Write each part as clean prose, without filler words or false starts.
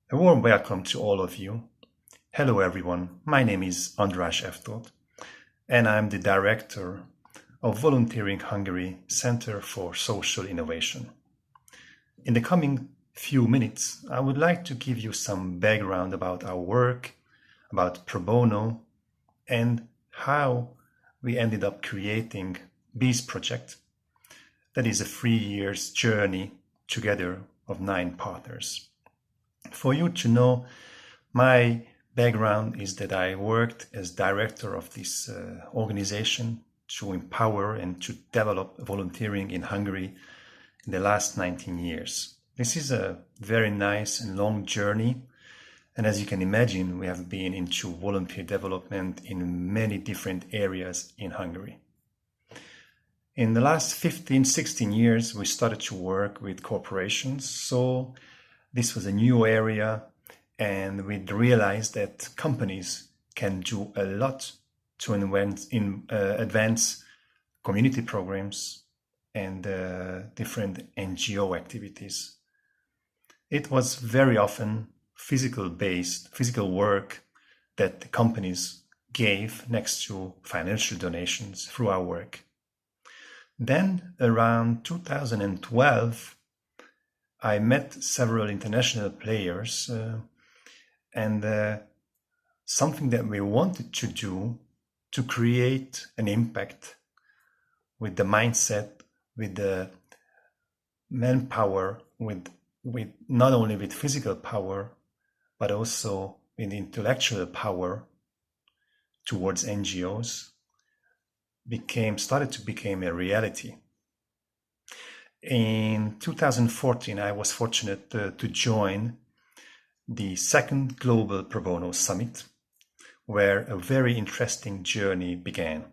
A warm welcome to all of you. Hello everyone, my name is András Tóth, and I'm the Director of Volunteering Hungary Center for Social Innovation. In the coming few minutes, I would like to give you some background about our work, about pro bono, and how we ended up creating BEESE project. That is a 3 years journey together of 9 partners. For you to know, my background is that I worked as director of this organization to empower and to develop volunteering in Hungary in the last 19 years. This is a very nice and long journey. And as you can imagine, we have been into volunteer development in many different areas in Hungary. In the last 15, 16 years, we started to work with corporations. So this was a new area, and we realized that companies can do a lot to advance community programs and different NGO activities. It was very often physical work that the companies gave next to financial donations through our work. Then around 2012, I met several international players and something that we wanted to do to create an impact with the mindset, with the manpower, with not only with physical power, but also with intellectual power towards NGOs, started to become a reality. In 2014, I was fortunate to join the second Global Pro Bono Summit, where a very interesting journey began.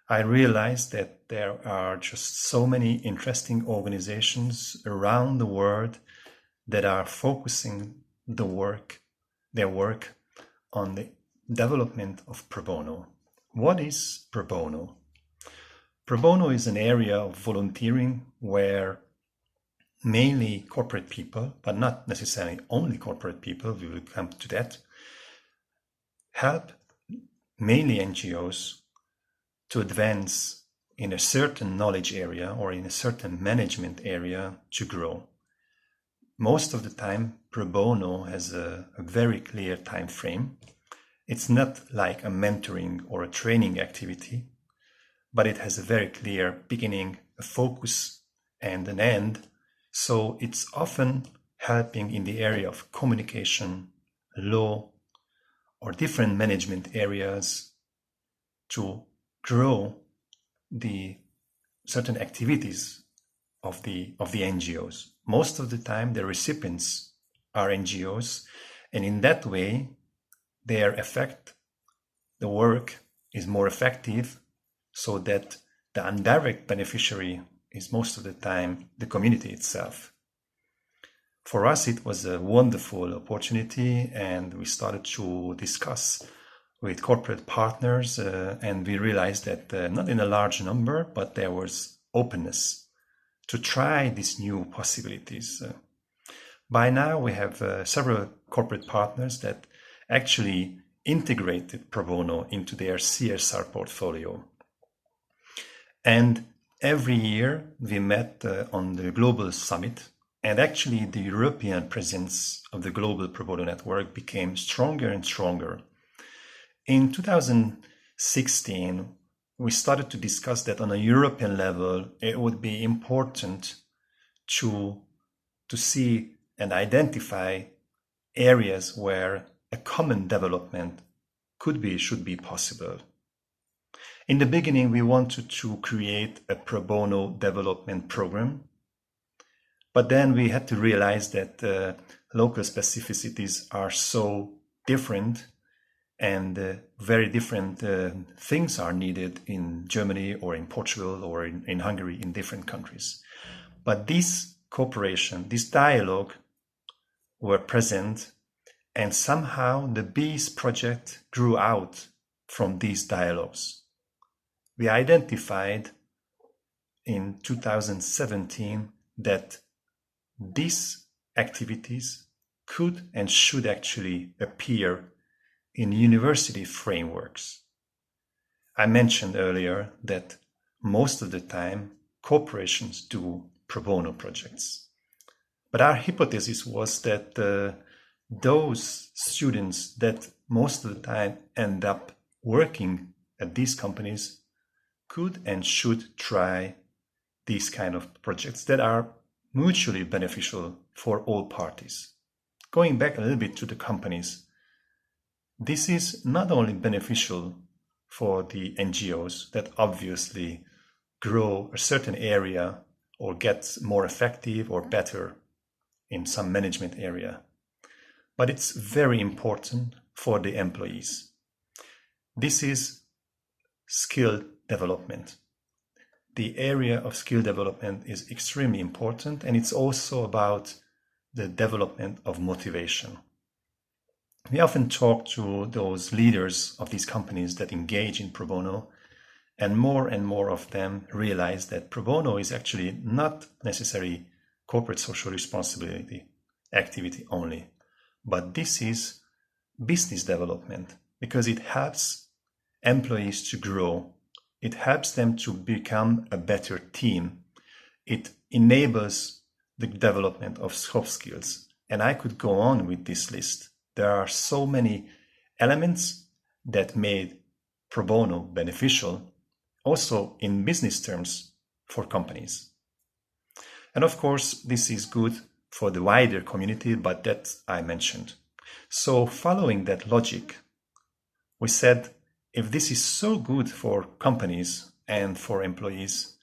I realized that there are just so many interesting organizations around the world that are focusing their work on the development of pro bono. What is pro bono? Pro bono is an area of volunteering where mainly corporate people, but not necessarily only corporate people, we will come to that, help mainly NGOs to advance in a certain knowledge area or in a certain management area to grow. Most of the time, pro bono has a very clear time frame. It's not like a mentoring or a training activity, but it has a very clear beginning, a focus, and an end. So it's often helping in the area of communication, law, or different management areas to grow the certain activities of the NGOs. Most of the time, the recipients are NGOs, and in that way, the work is more effective, so that the indirect beneficiary is most of the time the community itself. For us, it was a wonderful opportunity, and we started to discuss with corporate partners, and we realized that not in a large number, but there was openness to try these new possibilities. By now, we have several corporate partners that actually integrated pro bono into their CSR portfolio. And every year we met on the global summit, and actually the European presence of the Global Pro Bono Network became stronger and stronger. In 2016, we started to discuss that on a European level, it would be important to see and identify areas where a common development should be possible. In the beginning, we wanted to create a pro bono development program, but then we had to realize that local specificities are so different, and very different things are needed in Germany or in Portugal or in Hungary, in different countries. But this cooperation, this dialogue were present, and somehow the BEESE project grew out from these dialogues. We identified in 2017 that these activities could and should actually appear in university frameworks. I mentioned earlier that most of the time corporations do pro bono projects. But our hypothesis was that those students that most of the time end up working at these companies could and should try these kind of projects that are mutually beneficial for all parties. Going back a little bit to the companies, this is not only beneficial for the NGOs that obviously grow a certain area or get more effective or better in some management area, but it's very important for the employees. This is skill development. The area of skill development is extremely important, and it's also about the development of motivation. We often talk to those leaders of these companies that engage in pro bono, and more of them realize that pro bono is actually not necessarily corporate social responsibility activity only, but this is business development because it helps employees to grow. It helps them to become a better team. It enables the development of soft skills. And I could go on with this list. There are so many elements that made pro bono beneficial, also in business terms for companies. And of course, this is good for the wider community, but that I mentioned. So following that logic, we said, if this is so good for companies and for employees,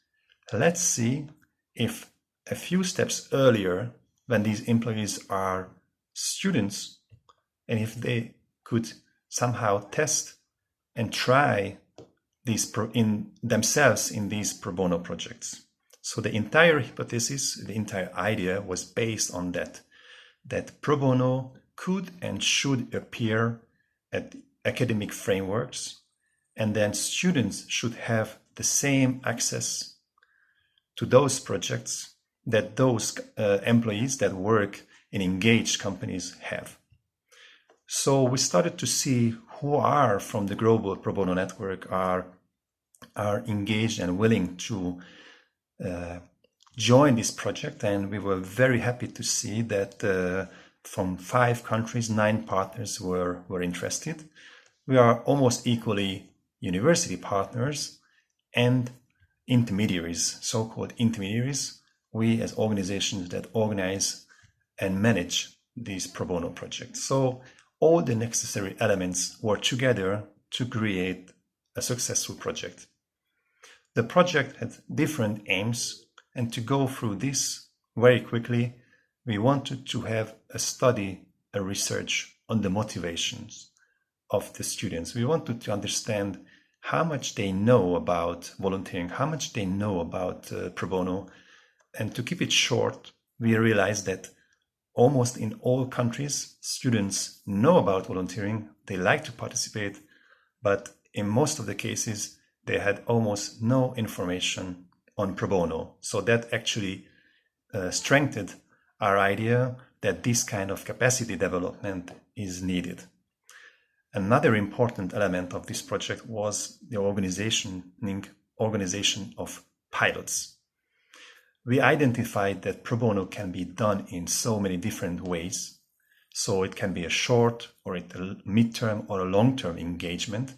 let's see if a few steps earlier, when these employees are students, and if they could somehow test and try these themselves in these pro bono projects. So the entire hypothesis, the entire idea was based on that pro bono could and should appear at academic frameworks, and then students should have the same access to those projects that those employees that work in engaged companies have. So we started to see who are from the global pro bono network are engaged and willing to join this project, and we were very happy to see that from 5 countries, 9 partners were interested. We are almost equally university partners and intermediaries, so-called intermediaries, we as organizations that organize and manage these pro bono projects. So all the necessary elements were together to create a successful project. The project had different aims, and to go through this very quickly, we wanted to have a study, a research on the motivations of the students. We wanted to understand how much they know about volunteering, how much they know about pro bono. And to keep it short, we realized that almost in all countries, students know about volunteering, they like to participate, but in most of the cases, they had almost no information on pro bono. So that actually strengthened our idea that this kind of capacity development is needed. Another important element of this project was the organization of pilots. We identified that pro bono can be done in so many different ways. So it can be a short or a midterm or a long-term engagement.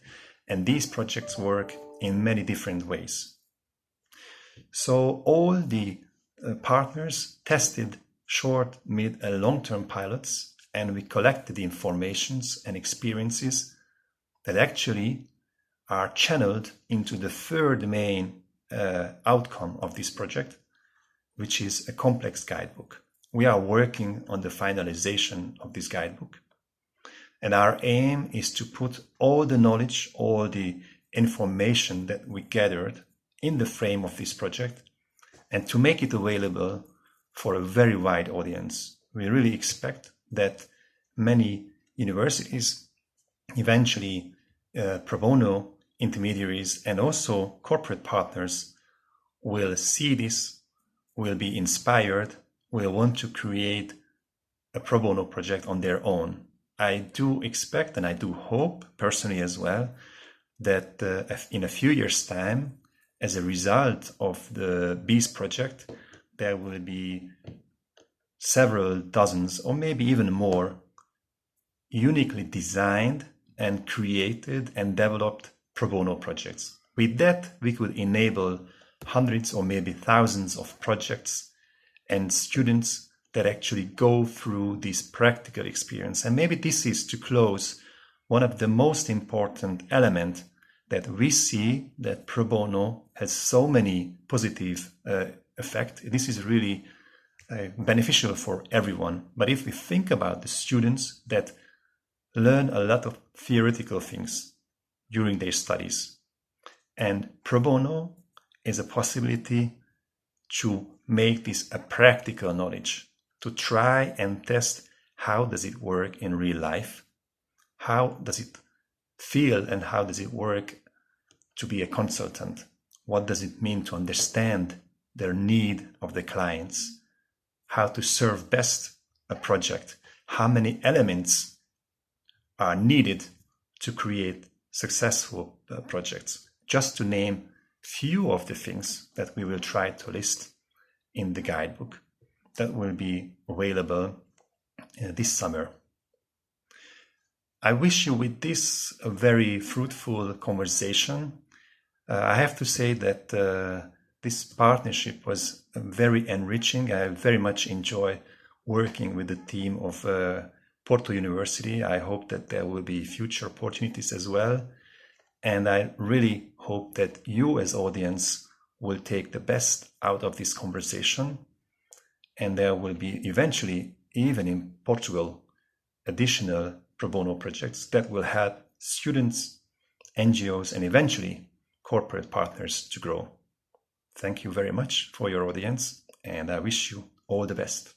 And these projects work in many different ways. So all the partners tested short, mid, and long-term pilots, and we collected the informations and experiences that actually are channeled into the third main outcome of this project, which is a complex guidebook. We are working on the finalization of this guidebook. And our aim is to put all the knowledge, all the information that we gathered in the frame of this project and to make it available for a very wide audience. We really expect that many universities, eventually pro bono intermediaries and also corporate partners will see this, will be inspired, will want to create a pro bono project on their own. I do expect, and I do hope personally as well, that in a few years' time, as a result of the BEESE project, there will be several dozens or maybe even more uniquely designed and created and developed pro bono projects. With that, we could enable hundreds or maybe thousands of projects and students that actually go through this practical experience. And maybe this is, to close, one of the most important elements that we see that pro bono has so many positive effects. This is really beneficial for everyone. But if we think about the students that learn a lot of theoretical things during their studies, and pro bono is a possibility to make this a practical knowledge, to try and test how does it work in real life, how does it feel, and how does it work to be a consultant, what does it mean to understand their need of the clients, how to serve best a project, how many elements are needed to create successful projects, just to name few of the things that we will try to list in the guidebook that will be available this summer. I wish you with this a very fruitful conversation. I have to say that this partnership was very enriching. I very much enjoy working with the team of Porto University. I hope that there will be future opportunities as well. And I really hope that you as audience will take the best out of this conversation. And there will be eventually, even in Portugal, additional pro bono projects that will help students, NGOs, and eventually corporate partners to grow. Thank you very much for your audience, and I wish you all the best.